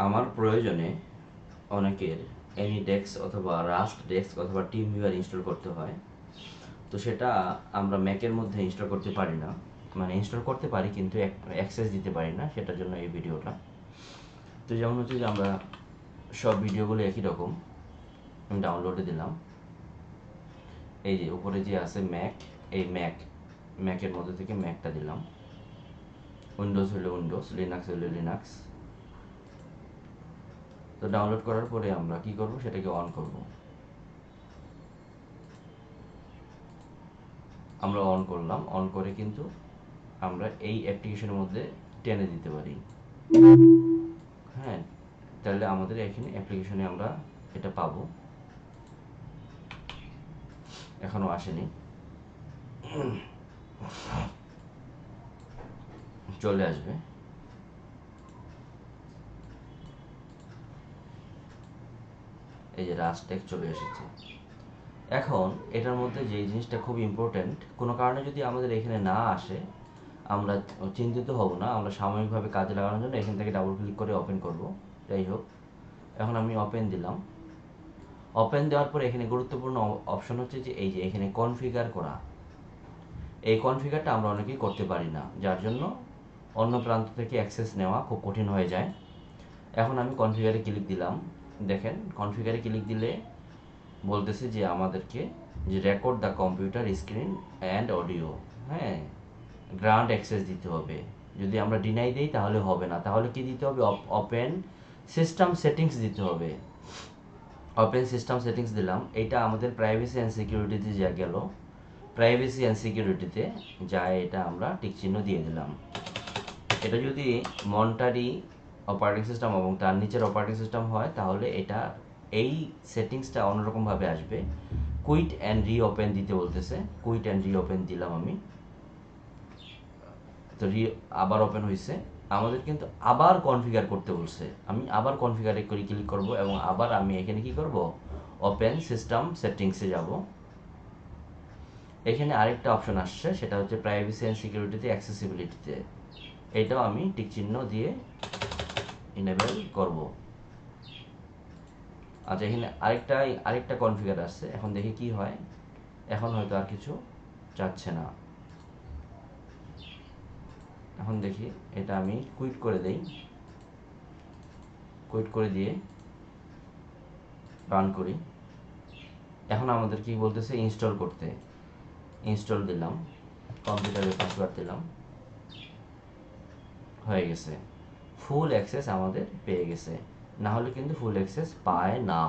আমার প্রয়োজনে অনেকের এনিডেস্ক অথবা রাস্ট ডেস্ক অথবা টিম ভিউয়ার ইনস্টল করতে হয়। তো সেটা আমরা ম্যাকের মধ্যে ইনস্টল করতে পারি না, মানে ইনস্টল করতে পারি কিন্তু অ্যাক্সেস দিতে পারি না, সেটার জন্য এই ভিডিওটা। তো যেমন হচ্ছে যে আমরা সব ভিডিওগুলো একই রকম, আমি ডাউনলোডে দিলাম। এই যে উপরে যে আছে ম্যাক, এই ম্যাকের মধ্যে থেকে ম্যাকটা দিলাম, উইন্ডোজ হলে উইন্ডোজ, লিনাক্স হলে লিনাক্স। তো ডাউনলোড করার পরে আমরা কি করব, সেটাকে অন করব। আমরা অন করলাম, অন করে কিন্তু আমরা এই অ্যাপ্লিকেশনের মধ্যে টেনে দিতে পারি। হ্যাঁ, তাহলে আমাদের এখানে অ্যাপ্লিকেশনে আমরা এটা পাবো। এখনো আসেনি, চলে আসবে। এই যে RustDesk চলে এসেছে। এখন এটার মধ্যে যে জিনিসটা খুব ইম্পর্টেন্ট, কোনো কারণে যদি আমাদের এখানে না আসে, আমরা চিন্তিত হব না, আমরা সাময়িকভাবে কাজে লাগানোর জন্য এখান থেকে ডাবল ক্লিক করে ওপেন করব। যাই হোক, এখন আমি ওপেন দিলাম। ওপেন দেওয়ার পরে এখানে গুরুত্বপূর্ণ অপশন হচ্ছে যে এই যে এখানে কনফিগার করা। এই কনফিগারটা আমরা অনেকেই করতে পারি না, যার জন্য অন্য প্রান্ত থেকে অ্যাক্সেস নেওয়া খুব কঠিন হয়ে যায়। এখন আমি কনফিগারে ক্লিক দিলাম। দেখেন, কনফিগারে ক্লিক দিলে বলতেছে যে আমাদেরকে যে record the computer screen and audio, হ্যাঁ, গ্রান্ট অ্যাক্সেস দিতে হবে। যদি আমরা ডিনাই দিই তাহলে হবে না, তাহলে কি দিতে হবে, ওপেন সিস্টেম সেটিংস দিতে হবে। ওপেন সিস্টেম সেটিংস দিলাম। এটা আমাদের প্রাইভেসি অ্যান্ড সিকিউরিটিতে যা গেল, প্রাইভেসি অ্যান্ড সিকিউরিটিতে যায়, এটা আমরা টিক চিহ্ন দিয়ে দিলাম। এটা যদি মনিটারি অপারেটিং সিস্টেম এবং তার নিচের অপারেটিং সিস্টেম হয়, তাহলে এটা এই সেটিংসটা অন্যরকমভাবে আসবে। কুইট অ্যান্ড রিওপেন দিতে বলতেছে, কুইট অ্যান্ড রিওপেন দিলাম আমি। তো আবার ওপেন হয়েছে। আমাদের কিন্তু আবার কনফিগার করতে বলছে, আমি আবার কনফিগারে করে ক্লিক করব এবং আবার আমি এখানে কি করব, ওপেন সিস্টেম সেটিংসে যাব। এখানে আরেকটা অপশন আসছে, সেটা হচ্ছে প্রাইভেসি অ্যান্ড সিকিউরিটিতে অ্যাক্সেসিবিলিটিতে। এটাও আমি টিক চিহ্ন দিয়ে ইনেবল করব। আচ্ছা, এখানে আরেকটা কনফিগার আসছে, এখন দেখি কি হয়। এখন হয়তো আর কিছু চাচ্ছে না। এখন দেখি, এটা আমি কুইট করে দেই। কুইট করে দিয়ে রান করি। এখন আমাদের কি বলতেছে, ইনস্টল করতে। ইনস্টল দিলাম, কম্পিউটারের পাসওয়ার্ড দিলাম, হয়ে গেছে। ফুল অ্যাক্সেস আমাদের পেয়ে গেছে, না হলে কিন্তু ফুল অ্যাক্সেস পায় না।